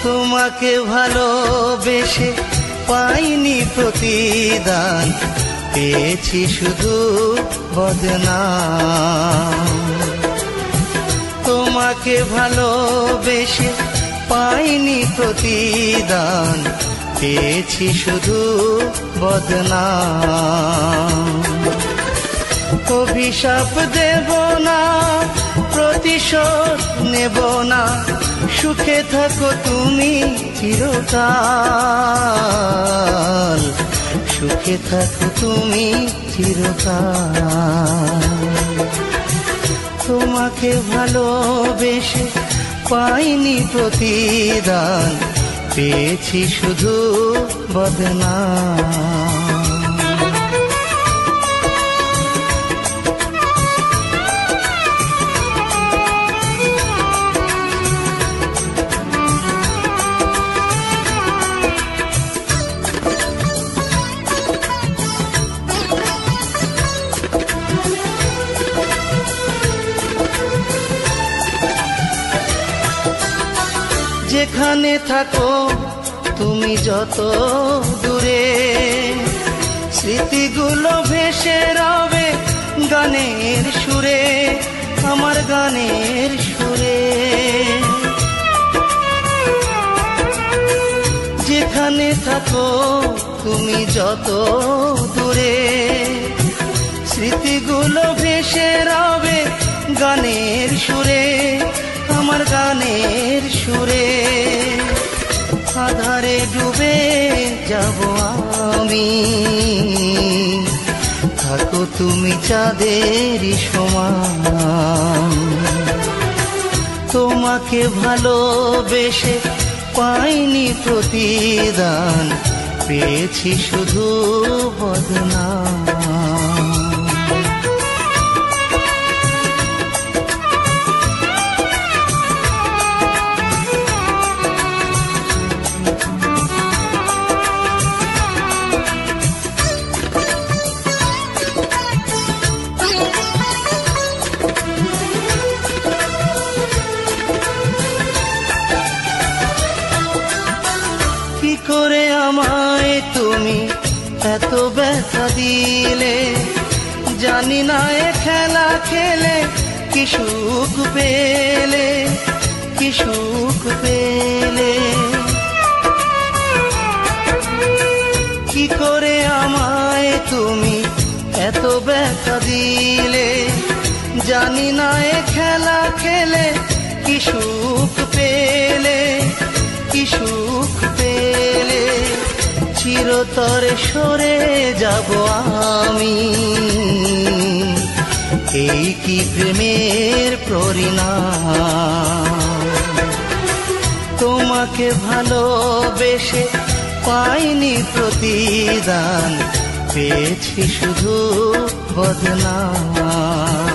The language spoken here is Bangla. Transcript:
তোমাকে ভালোবেসে পাইনি প্রতিদান, পেয়েছি শুধু বদনাম। তোমাকে ভালোবেসে পাইনি প্রতিদান, পেয়েছি শুধু বদনাম। অভিশাপ দেব না, প্রতিশোধ নেব না, সুখে থাকো তুমি চিরকাল, সুখে থাকো তুমি চিরকাল। তোমাকে ভালোবেসে পাইনি প্রতিদান, পেয়েছি শুধু বদনাম। যেখানে থাকো তুমি যত দূরে, স্মৃতিগুলো ভেসে রবে গানের সুরে, আমার গানের সুরে। যেখানে থাকো তুমি যত দূরে, স্মৃতিগুলো ভেসে রবে গানের সুরে, আমার গানের সুরে। আধারে ডুবে যাব আমি, থাকো তুমি চাঁদের সমান। তোমাকে ভালোবেসে পাইনি প্রতিদান, পেয়েছি শুধু বদনাম। কি করে আমায় তুমি এত ব্যথা দিলে, জানি না এ খেলা খেলে কি সুখ পেলে, কি সুখ পেলে। কি করে আমায় তুমি এত ব্যথা দিলে, জানি না এ খেলা খেলে কি সুখ পেলে, কি সুখ পেলে। চিরতরে সরে যাব আমি, এই কি প্রেমের পরিণাম। তোমাকে ভালোবেসে পাইনি প্রতিদান, পেয়েছি শুধু বদনাম।